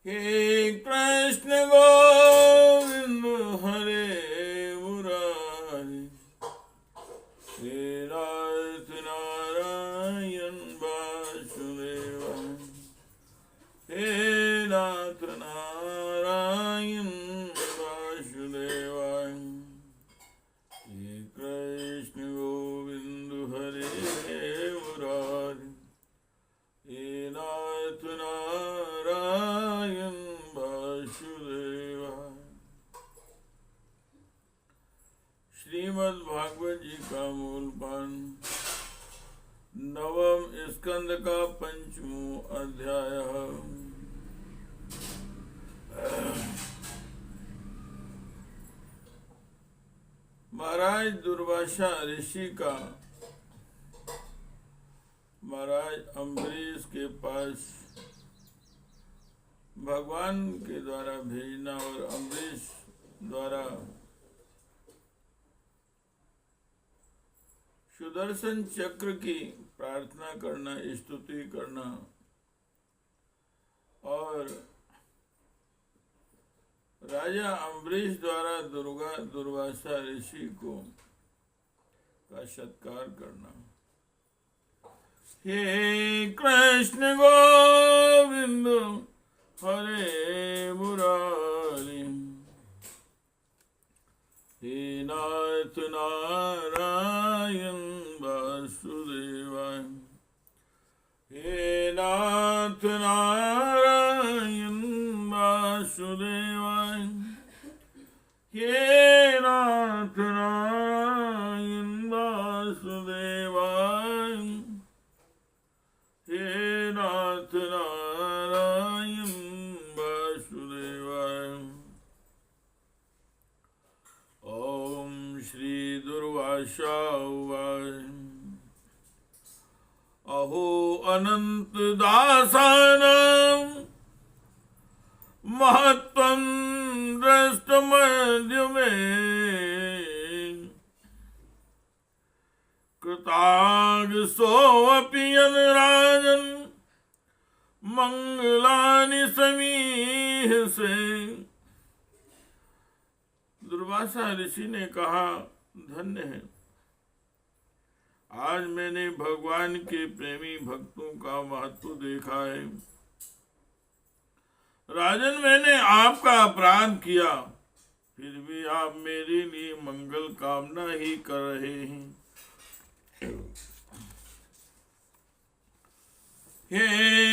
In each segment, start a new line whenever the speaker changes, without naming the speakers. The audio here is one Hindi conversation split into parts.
हे कृष्ण गोविंद हरे मुरारी, हे नाथ नारायण वासुदेवाय, हे नाथ नारायण वासुदेवाय, हे कृष्ण गोविंद हरे मुरारी, हे नाथ नारायण वासुदेवाय। श्रीमद् भागवत जी का मूल पाठ, नवम स्कंद का पंचमो अध्याय। महाराज दुर्वासा ऋषि का महाराज अम्बरीश के पास भगवान के द्वारा भेजना और अम्बरीश द्वारा सुदर्शन चक्र की प्रार्थना करना, स्तुति करना और राजा अम्बरीश द्वारा दुर्वासा ऋषि को का सत्कार करना। हे कृष्ण गोविंद हरे मुरारी, हे नाथ नारायण वासुदेवाय, हे नाथ नारायण वासुदेवाय, हे नाथ नारायण वासुदेवाय, हे नाथ नारायण वासुदेवाय। ओम श्री दुर्वासा उवाच, अहो अनंत दासानां महत्त्वं द्रष्टुमद्य मे, कृतागसोऽपि यन्राजन् मंगलानि समीहसे। दुर्वासा ऋषि ने कहा, धन्य है, आज मैंने भगवान के प्रेमी भक्तों का महत्व देखा है। राजन, मैंने आपका अपराध किया, फिर भी आप मेरे लिए मंगल कामना ही कर रहे हैं। हे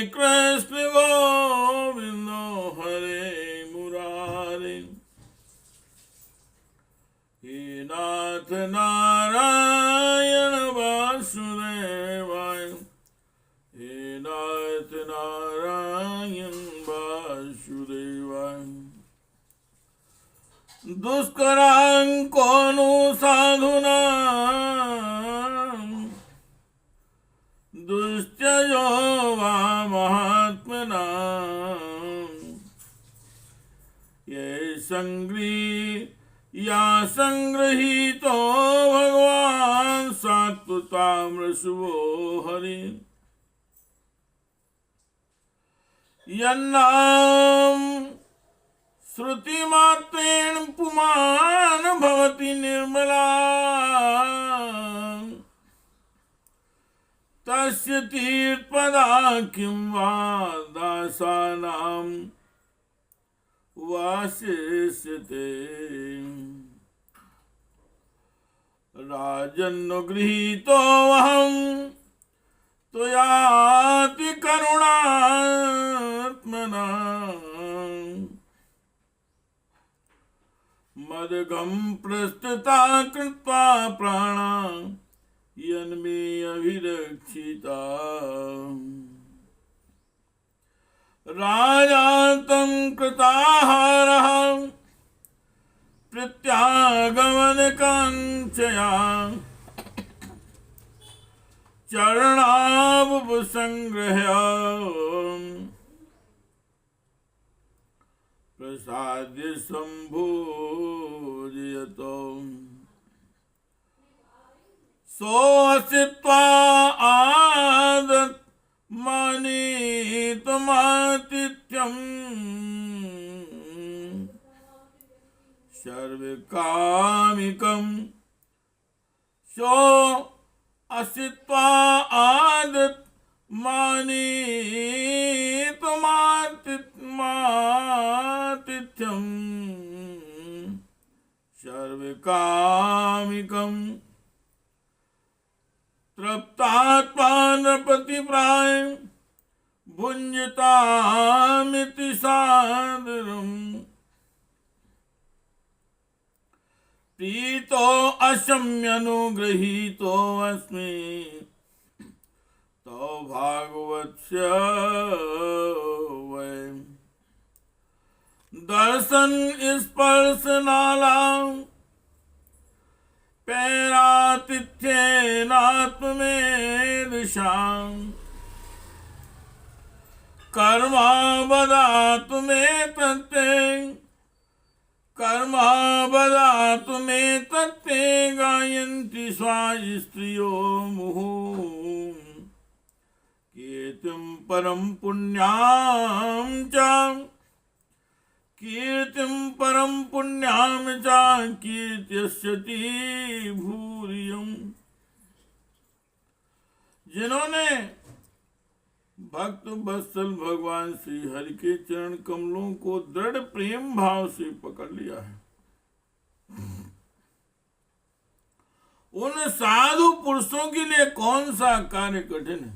कृष्ण गोविंद हरे मुरारी, हे नाथ नारायण वासुदेवाय, हे नाथ नारायण वासुदेवाय। दुष्करां कोनो साधुना दुष्टयो वा महात्मना, ये या संगृहीतो भगवान सात्वतामृषभो हरि, यन्नाम श्रुतिमात्रेण पुमान् भवति निर्मला, तस्य तीर्थपदा किं वा दासानां वासिष्यते। राजन्नुगृहीतोऽहं त्वयाति करुणात्मना, मदगं प्रस्तुता कृत्वा प्राणा यन्मे अभिरक्षिता। राजा तं कृताहारः प्रत्यागमनकाङ्क्षया, चरणावसंगृह्य प्रसाद्य सम्भोजयतो, सोऽसित्वा आदत् मानितो त्वमातिथ्यम् सर्वकामिकम् सो अस्त्वा आदत् मानि त्वमातिथ्यम् सर्वकामिकम् तृप्तात्मा नृपतिप्राय भुञ्जतामिति सादरम् प्रीतो अशम्यनुगृहीतो अस्मि तो भागवत्स्य वै दर्शन स्पर्शनालां पैरातिथ्येनात्मेदशां कर्मा बदातु मे तत्ते कर्मा बदातु मे तत्ते गायन्ति स्वा स्त्रियो मुहुः कीर्तिं परं पुण्यां च कीर्तिं परं पुण्यां च कीर्त्यस्यति भूरियम्। जिन्होंने भक्त वत्सल भगवान श्री हरि के चरण कमलों को दृढ़ प्रेम भाव से पकड़ लिया है, उन साधु पुरुषों के लिए कौन सा कार्य कठिन है।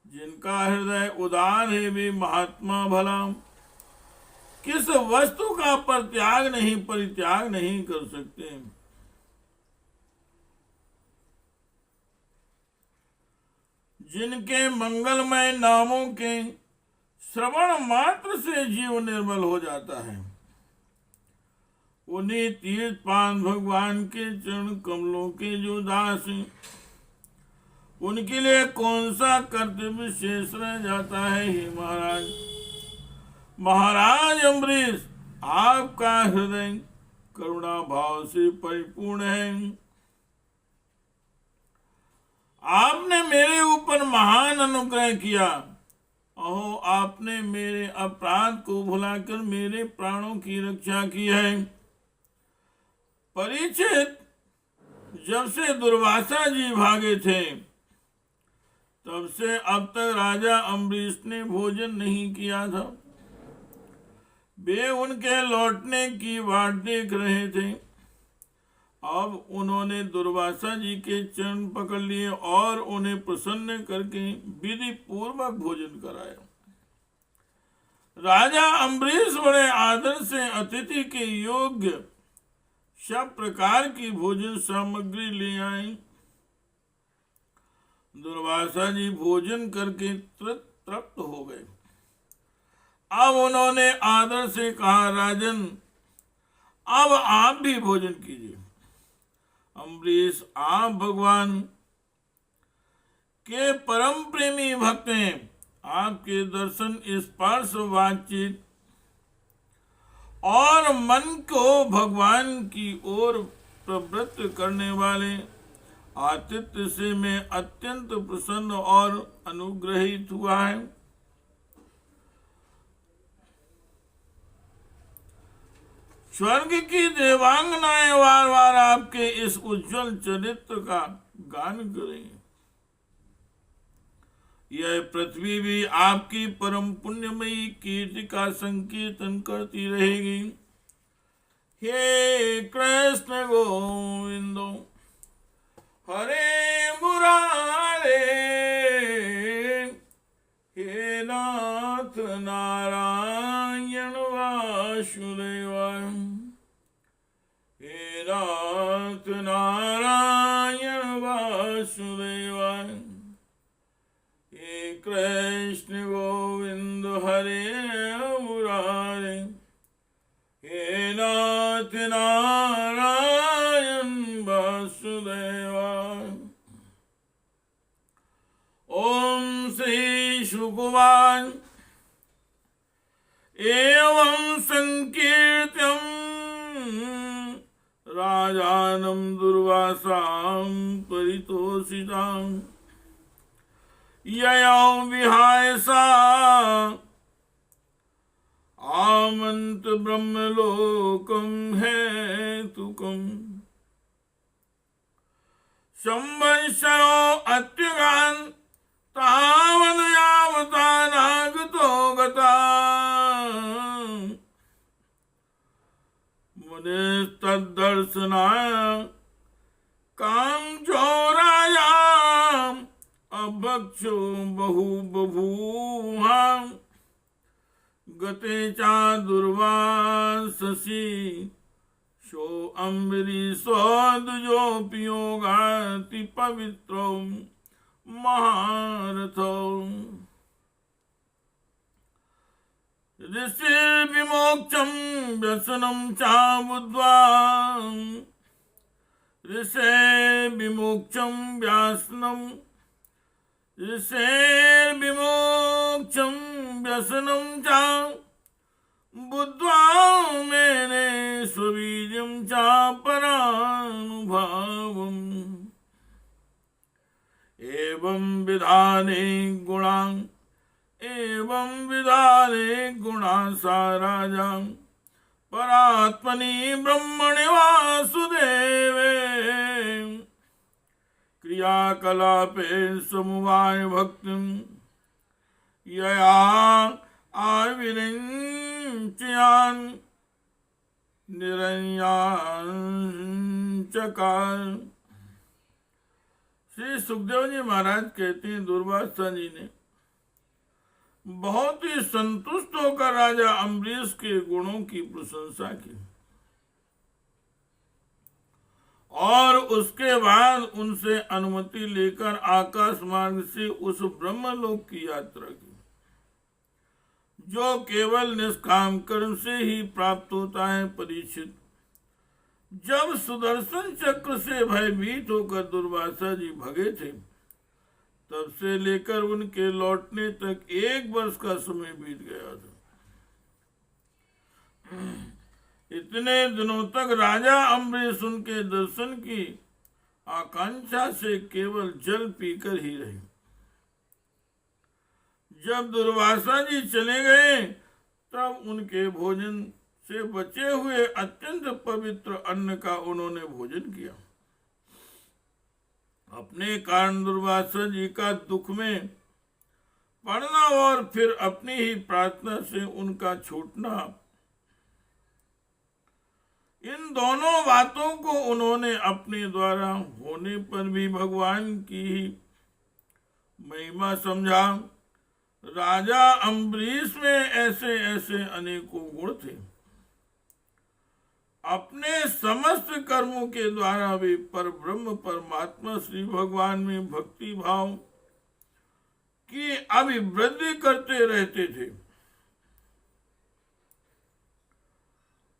जिनका हृदय उदार है वे महात्मा भला किस वस्तु का परित्याग नहीं कर सकते। जिनके मंगलमय नामों के श्रवण मात्र से जीव निर्मल हो जाता है, उन्हीं तीर्थपान भगवान के चरण कमलों के जो दास हैं, उनके लिए कौन सा कर्तव्य शेष रह जाता है। हे महाराज, महाराज अम्बरीश, आपका हृदय करुणा भाव से परिपूर्ण है। आपने मेरे ऊपर महान अनुग्रह किया। अहो, आपने मेरे अपराध को भुलाकर मेरे प्राणों की रक्षा की है। परीक्षित, जब से दुर्वासा जी भागे थे तब से अब तक राजा अम्बरीश ने भोजन नहीं किया था। वे उनके लौटने की वाट देख रहे थे। अब उन्होंने दुर्वासा जी के चरण पकड़ लिए और उन्हें प्रसन्न करके विधि पूर्वक भोजन कराया। राजा अम्बरीश बड़े आदर से अतिथि के योग्य सब प्रकार की भोजन सामग्री ले आए। दुर्वासा जी भोजन करके तृप्त हो गए। अब उन्होंने आदर से कहा, राजन, अब आप भी भोजन कीजिए। अम्बरीश, आप भगवान के परम प्रेमी भक्त हैं। आपके दर्शन, स्पर्श, बातचीत और मन को भगवान की ओर प्रवृत्त करने वाले आतिथ्य से मैं अत्यंत प्रसन्न और अनुग्रहित हुआ है। स्वर्ग की देवांगनाएं वार वार आपके इस उज्जवल चरित्र का गान करें। यह पृथ्वी भी आपकी परम पुण्यमयी कीर्ति का संकीर्तन करती रहेगी। हे कृष्ण गोविंदो हरे मुरारे, हे नाथ नारायण वासुदेवाय, हे नाथ नारायण वासुदेवाय, हे कृष्ण गोविंद हरे मुरारे, हे नाथ नारायण वासुदेवाय। ओम श्री शुकवान एवं संकीर्त्यं राजानं दुर्वासां परितोषितां ययौ विहाय सा भ्रमंत ब्रह्मलोकम हेतुकम संवत्सरो अत्युगान तावद यावता नागतो गता मुनिस्तद्दर्शनाय कामचोरायाम अभक्षो बहु बभूवा गते चा दुर्वाससी शो अम्बरीशो दुजोपयोगाति पवित्रो महारथो ऋषिर्विमोक्षं व्यसनं चा बुद्ध्वा ऋषिर्विमोक्षं व्यासनं ऋषिर्विमोक्षं व्यसनं चा बुद्ध्वा मेने स्ववीर्यं चा परानुभावम् एवं विधाने गुणां एवं विधाने गुणा सा राजा परात्मनि ब्रह्मणि वासुदेवे क्रियाकलापे समुवाय भक्तिं यया आविरिञ्चयान् निरंयाचकार। श्री सुखदेव जी महाराज कहते हैं, दुर्वासा जी ने बहुत ही संतुष्ट होकर राजा अम्बरीश के गुणों की प्रशंसा की और उसके बाद उनसे अनुमति लेकर आकाश मार्ग से उस ब्रह्मलोक की यात्रा की, जो केवल निष्काम कर्म से ही प्राप्त होता है। परीक्षित, जब सुदर्शन चक्र से भयभीत होकर दुर्वासा जी भगे थे, तब से लेकर उनके लौटने तक 1 वर्ष का समय बीत गया था। इतने दिनों तक राजा अम्बरीश उनके दर्शन की आकांक्षा से केवल जल पीकर ही रहे। जब दुर्वासा जी चले गए, तब उनके भोजन से बचे हुए अत्यंत पवित्र अन्न का उन्होंने भोजन किया। अपने कारण दुर्वासा जी का दुख में पड़ना और फिर अपनी ही प्रार्थना से उनका छूटना, इन दोनों बातों को उन्होंने अपने द्वारा होने पर भी भगवान की महिमा समझा। राजा अम्बरीश में ऐसे ऐसे अनेकों गुण थे। अपने समस्त कर्मों के द्वारा वे परब्रह्म परमात्मा श्री भगवान में भक्ति भाव की अभिवृद्धि करते रहते थे।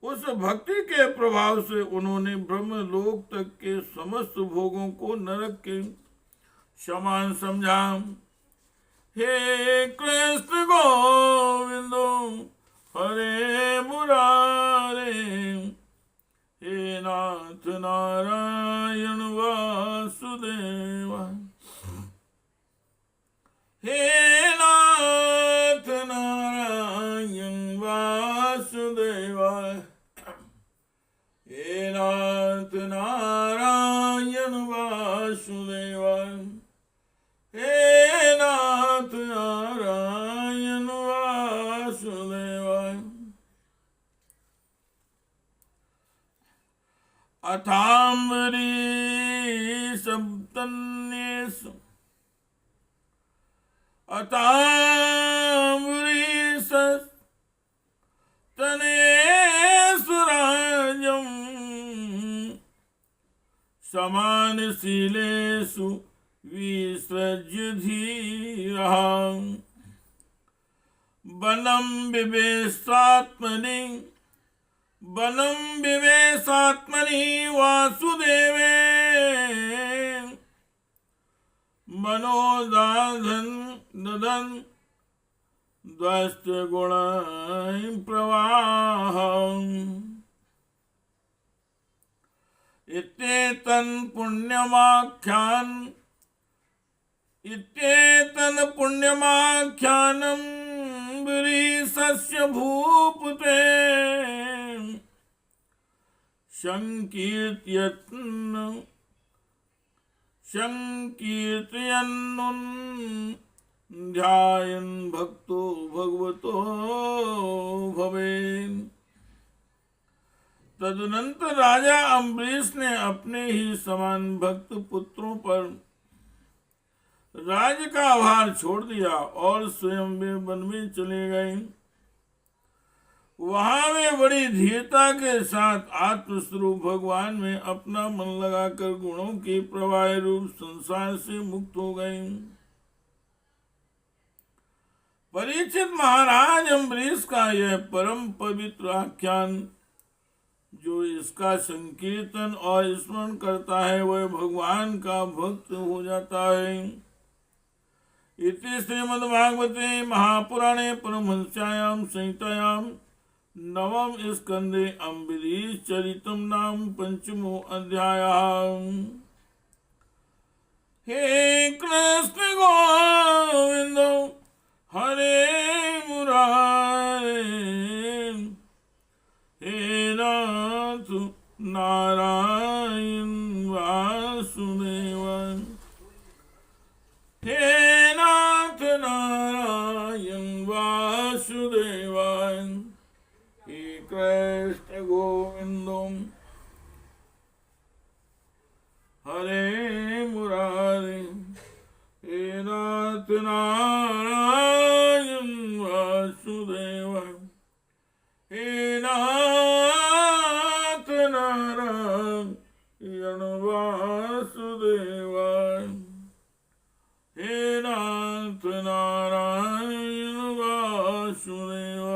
उस भक्ति के प्रभाव से उन्होंने ब्रह्मलोक तक के समस्त भोगों को नरक के समान समझा। हे कृष्ण गोविंदो हरे मुरारे, हे नाथ नारायण वासुदेवा, हे नाथ नारायण वासुदेवा, हे नाथ नारायण वासुदेवा, हे नाथ नारायण वासुदेवा। अथाम्बरीश सप्तन्येषु अथाम्बरीश तनेषु राजं समानशीलेषु विसृज्य धीरः बलं विवेशात्मनि वासुदेवे मनोदाधन ददन द्वस्त गुण प्रवाह इत्येतन पुण्यमाख्यानम् अम्बरीश तस्य भूपते संकीर्तयन्नुन् ध्यायन् भक्तो भगवतो भवेन्। तदनंतर राजा अम्बरीश ने अपने ही समान भक्त पुत्रों पर राज्य का भार छोड़ दिया और स्वयं वे वन में चले गए। वहां वे बड़ी धीरता के साथ आत्मस्वरूप भगवान में अपना मन लगाकर गुणों के प्रवाह रूप संसार से मुक्त हो गए। परीक्षित महाराज अम्बरीश का यह परम पवित्र आख्यान, जो इसका संकीर्तन और स्मरण करता है वह भगवान का भक्त हो जाता है। इति श्रीमद्भागवते महापुराणे परमहंस्यायां संहितायां नवम स्कंदे अम्बरीश चरितम नाम पंचमो अध्यायः। हे कृष्ण गोविंद हरे मुरारे, हे नाथ नारायण वासुदेव, हे नाथ नारायण वासुदेव, हे कृष्ण गोविंद हरे मुरारे, हे नाथ नारायण वासुदेव, हे नाथ नारायण वासुदेव, हे नाथ नारायण वासुदेव।